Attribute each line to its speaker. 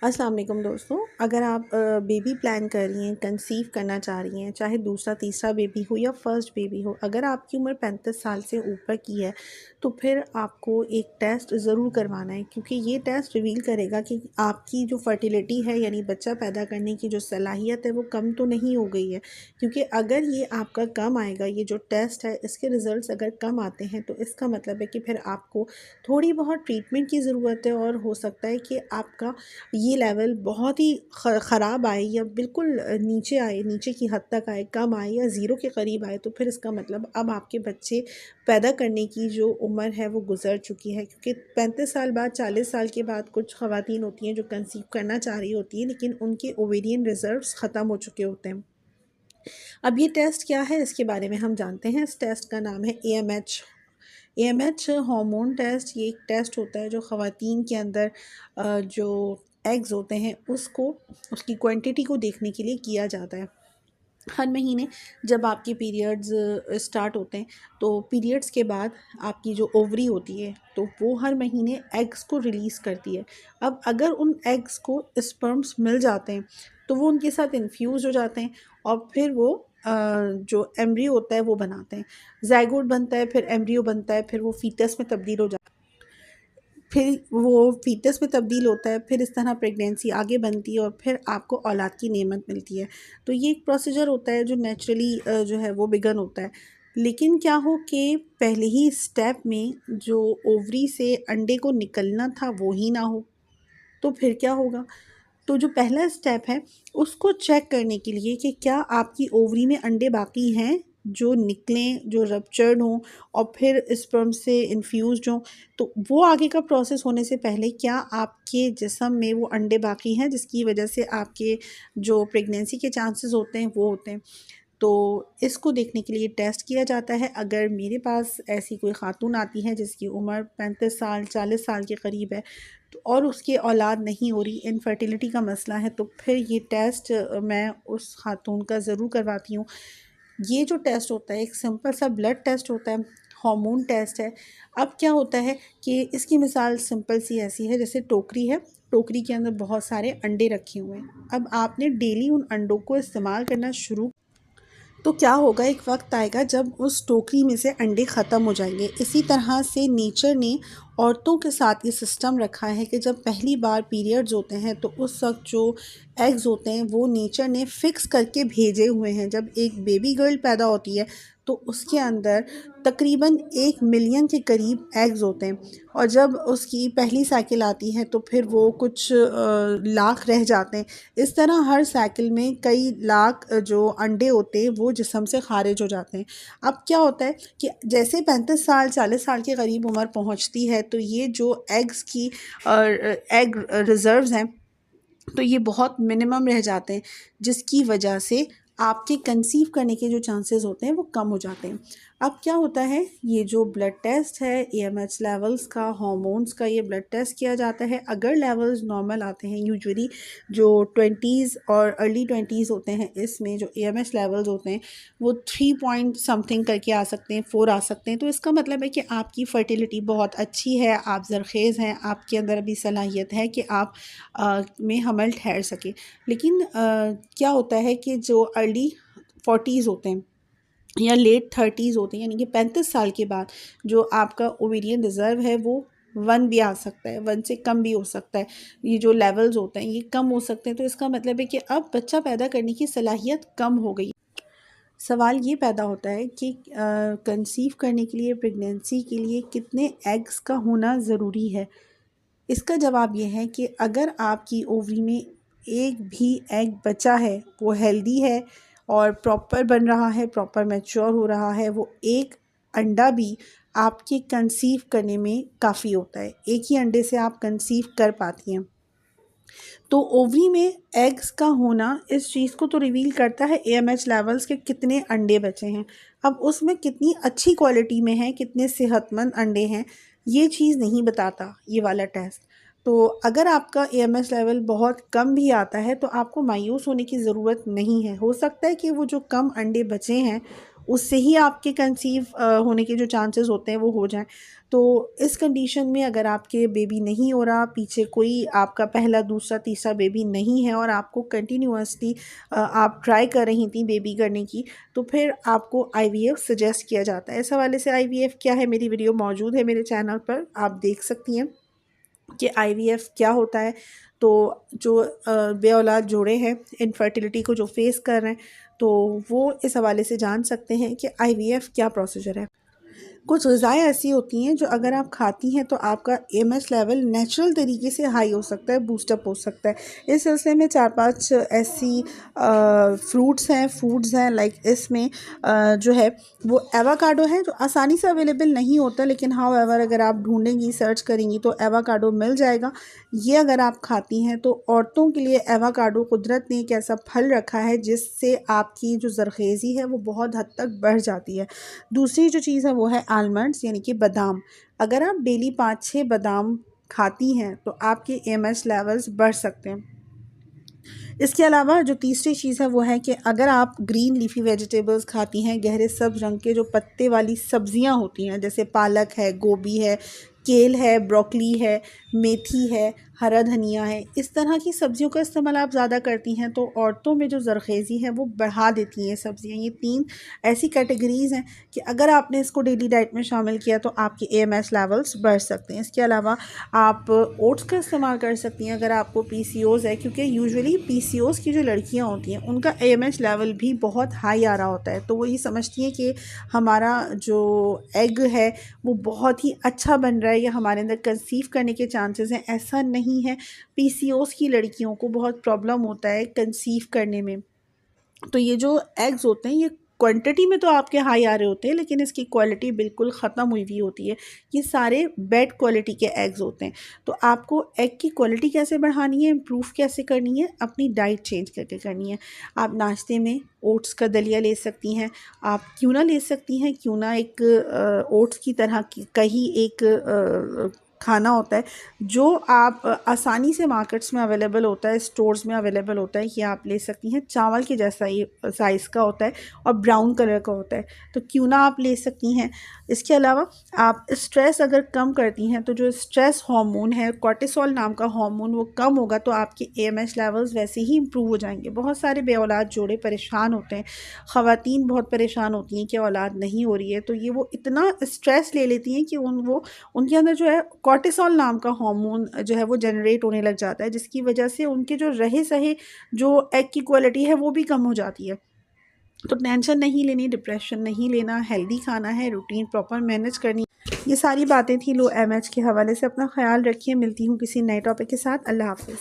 Speaker 1: अस्सलाम वालेकुम दोस्तों, अगर आप बेबी प्लान कर रही हैं, कंसीव करना चाह रही हैं, चाहे दूसरा तीसरा बेबी हो या फर्स्ट बेबी हो, अगर आपकी उम्र 35 साल से ऊपर की है तो फिर आपको एक टेस्ट ज़रूर करवाना है, क्योंकि ये टेस्ट रिवील करेगा कि आपकी जो फर्टिलिटी है यानी बच्चा पैदा करने की जो सलाहियत है वो कम तो नहीं हो गई है। क्योंकि अगर ये आपका कम आएगा, ये जो टेस्ट है इसके रिज़ल्ट्स अगर कम आते हैं तो इसका मतलब है कि फिर आपको थोड़ी बहुत ट्रीटमेंट की ज़रूरत है, और हो सकता है कि आपका ये लेवल बहुत ही ख़राब आए या बिल्कुल नीचे आए, नीचे की हद तक आए, कम आए या ज़ीरो के करीब आए, तो फिर इसका मतलब अब आपके बच्चे पैदा करने की जो उम्र है वो गुज़र चुकी है। क्योंकि 35 साल बाद, 40 साल के बाद कुछ ख़वातीन होती हैं जो कंसीव करना चाह रही होती हैं, लेकिन उनके ओवेरियन रिज़र्व्स ख़त्म हो चुके होते हैं। अब ये टेस्ट क्या है, इसके बारे में हम जानते हैं। इस टेस्ट का नाम है AMH। AMH hormone test. ये एक टेस्ट होता है जो ख़वातीन के अंदर जो एग्स होते हैं उसको, उसकी क्वांटिटी को देखने के लिए किया जाता है। हर महीने जब आपके पीरियड्स स्टार्ट होते हैं तो पीरियड्स के बाद आपकी जो ओवरी होती है तो वो हर महीने एग्स को रिलीज़ करती है। अब अगर उन एग्स को स्पर्म्स मिल जाते हैं तो वो उनके साथ इन्फ्यूज़ हो जाते हैं, और फिर वो जो एम्ब्रियो होता है वो बनाते हैं। ज़ाइगोट बनता है, फिर एम्ब्रियो बनता है, फिर वो फीटस में तब्दील हो जाता है, फिर वो फीटस में तब्दील होता है, फिर इस तरह प्रेगनेंसी आगे बनती है और फिर आपको औलाद की नेमत मिलती है। तो ये एक प्रोसीजर होता है जो नेचुरली जो है वो बिगन होता है। लेकिन क्या हो कि पहले ही स्टेप में जो ओवरी से अंडे को निकलना था वो ही ना हो, तो फिर क्या होगा? तो जो पहला स्टेप है उसको चेक करने के लिए कि क्या आपकी ओवरी में अंडे बाकी हैं जो निकलें, जो रप्चर्ड हों और फिर स्पर्म से इन्फ्यूज़्ड हों। तो वो आगे का प्रोसेस होने से पहले क्या आपके जिस्म में वो अंडे बाकी हैं जिसकी वजह से आपके जो प्रेगनेंसी के चांसेस होते हैं वो होते हैं। तो इसको देखने के लिए टेस्ट किया जाता है। अगर मेरे पास ऐसी कोई ख़ातून आती है जिसकी उम्र 35 साल 40 साल के करीब है तो और उसकी औलाद नहीं हो रही, इनफर्टिलिटी का मसला है, तो फिर ये टेस्ट मैं उस ख़ातून का ज़रूर करवाती हूँ। ये जो टेस्ट होता है एक सिंपल सा ब्लड टेस्ट होता है, हार्मोन टेस्ट है। अब क्या होता है कि इसकी मिसाल सिंपल सी ऐसी है, जैसे टोकरी है, टोकरी के अंदर बहुत सारे अंडे रखे हुए हैं। अब आपने डेली उन अंडों को इस्तेमाल करना शुरू, तो क्या होगा, एक वक्त आएगा जब उस टोकरी में से अंडे ख़त्म हो जाएंगे। इसी तरह से नेचर ने औरतों के साथ ये सिस्टम रखा है कि जब पहली बार पीरियड्स होते हैं तो उस वक्त जो एग्स होते हैं वो नेचर ने फ़िक्स करके भेजे हुए हैं। जब एक बेबी गर्ल पैदा होती है तो उसके अंदर तकरीबन 1 मिलियन के करीब एग्स होते हैं, और जब उसकी पहली साइकिल आती है तो फिर वो कुछ लाख रह जाते हैं। इस तरह हर साइकिल में कई लाख जो अंडे होते हैं वो जिस्म से खारिज हो जाते हैं। अब क्या होता है कि जैसे 35 साल 40 साल के करीब उम्र पहुंचती है तो ये जो एग्स की एग रिज़र्व्स हैं तो ये बहुत मिनिमम रह जाते हैं, जिसकी वजह से आपके कंसीव करने के जो चांसेस होते हैं वो कम हो जाते हैं। अब क्या होता है, ये जो ब्लड टेस्ट है AMH लेवल्स का, हार्मोन्स का, ये ब्लड टेस्ट किया जाता है। अगर लेवल्स नॉर्मल आते हैं, यूजुअली जो 20s और अर्ली 20s होते हैं, इसमें जो AMH लेवल्स होते हैं वो 3 पॉइंट समथिंग करके आ सकते हैं, 4 आ सकते हैं, तो इसका मतलब है कि आपकी फ़र्टिलिटी बहुत अच्छी है, आप ज़रख़ेज़ हैं, आपके अंदर अभी सलाहियत है कि आप में हमल ठहर सके। लेकिन क्या होता है कि जो अर्ली 40s होते हैं या लेट 30s होते हैं, यानी कि 35 साल के बाद जो आपका ओवेरियन रिज़र्व है वो 1 भी आ सकता है, 1 से कम भी हो सकता है। ये जो लेवल्स होते हैं ये कम हो सकते हैं, तो इसका मतलब है कि अब बच्चा पैदा करने की सलाहियत कम हो गई। सवाल ये पैदा होता है कि कंसीव करने के लिए, प्रेगनेंसी के लिए कितने एग्स का होना ज़रूरी है। इसका जवाब ये है कि अगर आपकी ओवरी में एक भी एग बचा है, वो हेल्दी है और प्रॉपर बन रहा है, प्रॉपर मैच्योर हो रहा है, वो एक अंडा भी आपके कंसीव करने में काफ़ी होता है। एक ही अंडे से आप कंसीव कर पाती हैं। तो ओवरी में एग्स का होना इस चीज़ को तो रिवील करता है AMH लेवल्स के कितने अंडे बचे हैं। अब उसमें कितनी अच्छी क्वालिटी में हैं, कितने सेहतमंद अंडे हैं, ये चीज़ नहीं बताता ये वाला टेस्ट। तो अगर आपका AMH लेवल बहुत कम भी आता है तो आपको मायूस होने की ज़रूरत नहीं है। हो सकता है कि वो जो कम अंडे बचे हैं उससे ही आपके कंसीव होने के जो चांसेस होते हैं वो हो जाएं। तो इस कंडीशन में अगर आपके बेबी नहीं हो रहा, पीछे कोई आपका पहला दूसरा तीसरा बेबी नहीं है और आपको कंटिन्यूसली आप ट्राई कर रही थी बेबी करने की, तो फिर आपको आईवीएफ सजेस्ट किया जाता है। इस हवाले से आईवीएफ क्या है, मेरी वीडियो मौजूद है मेरे चैनल पर, आप देख सकती हैं कि आईवीएफ क्या होता है। तो जो बे औलाद जोड़े हैं इनफर्टिलिटी को जो फेस कर रहे हैं, तो वो इस हवाले से जान सकते हैं कि आईवीएफ क्या प्रोसीजर है। कुछ ग़िज़ाएँ ऐसी होती हैं जो अगर आप खाती हैं तो आपका एमएच लेवल नेचुरल तरीके से हाई हो सकता है, बूस्टअप हो सकता है। इस सिलसिले में 4-5 ऐसी फ्रूट्स हैं, फूड्स हैं, लाइक इसमें जो है वो एवोकाडो है जो आसानी से अवेलेबल नहीं होता, लेकिन हाउएवर अगर आप ढूँढेंगी, सर्च करेंगी तो एवोकाडो मिल जाएगा। ये अगर आप खाती हैं तो औरतों के लिए एवोकाडो कुदरत ने एक ऐसा फल रखा है जिससे आपकी जो ज़रख़ेज़ी है वो बहुत हद तक बढ़ जाती है। दूसरी जो चीज़ है वो है आलमंड्स यानी कि बादाम। अगर आप डेली 5-6 बादाम खाती हैं तो आपके एमएच लेवल्स बढ़ सकते हैं। इसके अलावा जो तीसरी चीज़ है वो है कि अगर आप ग्रीन लीफी वेजिटेबल्स खाती हैं, गहरे सब्ज़ रंग के जो पत्ते वाली सब्ज़ियां होती हैं, जैसे पालक है, गोभी है, केल है, ब्रोकली है, मेथी है, हरा धनिया है, इस तरह की सब्ज़ियों का इस्तेमाल आप ज़्यादा करती हैं तो औरतों में जो ज़रख़ेज़ी है वो बढ़ा देती हैं सब्ज़ियाँ। ये 3 ऐसी कैटेगरीज़ हैं कि अगर आपने इसको डेली डाइट में शामिल किया तो आपके एएमएच लेवल्स बढ़ सकते हैं। इसके अलावा आप ओट्स का इस्तेमाल कर सकती हैं अगर आपको पीसीओज़ है, क्योंकि यूजुअली पीसीओज़ की जो लड़कियाँ होती हैं उनका एएमएच लेवल भी बहुत हाई आ रहा होता है, तो वो ये समझती हैं कि हमारा जो एग है वो बहुत ही अच्छा बन रहा है या हमारे अंदर कंसीव करने के चांसेस हैं। ऐसा नहीं है, पीसीओज़ की लड़कियों को बहुत प्रॉब्लम होता है कंसीव करने में। तो ये जो एग्स होते हैं ये क्वांटिटी में तो आपके हाई आ रहे होते हैं, लेकिन इसकी क्वालिटी बिल्कुल ख़त्म हुई हुई होती है। ये सारे बैड क्वालिटी के एग्स होते हैं। तो आपको एग की क्वालिटी कैसे बढ़ानी है, इम्प्रूव कैसे करनी है, अपनी डाइट चेंज करके करनी है। आप नाश्ते में ओट्स का दलिया ले सकती हैं, आप क्यूना ले सकती हैं। क्यूना एक ओट्स की तरह का ही एक खाना होता है जो आप आसानी से मार्केट्स में अवेलेबल होता है, स्टोर्स में अवेलेबल होता है। ये आप ले सकती हैं, चावल के जैसा ये साइज़ का होता है और ब्राउन कलर का होता है, तो क्यूना आप ले सकती हैं। इसके अलावा आप स्ट्रेस अगर कम करती हैं तो जो स्ट्रेस हार्मोन है, कॉर्टिसोल नाम का हार्मोन, वो कम होगा तो आपके एएमएच लेवल्स वैसे ही इंप्रूव हो जाएंगे। बहुत सारे बे औलाद जोड़े परेशान होते हैं, ख़वातीन बहुत परेशान होती हैं कि औलाद नहीं हो रही है, तो ये वो इतना स्ट्रेस ले लेती हैं कि उनके अंदर जो है कॉर्टिसोल नाम का हार्मोन जो है वो जनरेट होने लग जाता है, जिसकी वजह से उनके जो रहे सहे जो एग की क्वालिटी है वो भी कम हो जाती है। तो टेंशन नहीं लेनी, डिप्रेशन नहीं लेना, हेल्दी खाना है, रूटीन प्रॉपर मैनेज करनी। ये सारी बातें थी लो एमएच के हवाले से। अपना ख्याल रखिए, मिलती हूँ किसी नए टॉपिक के साथ। अल्लाह हाफ़िज़।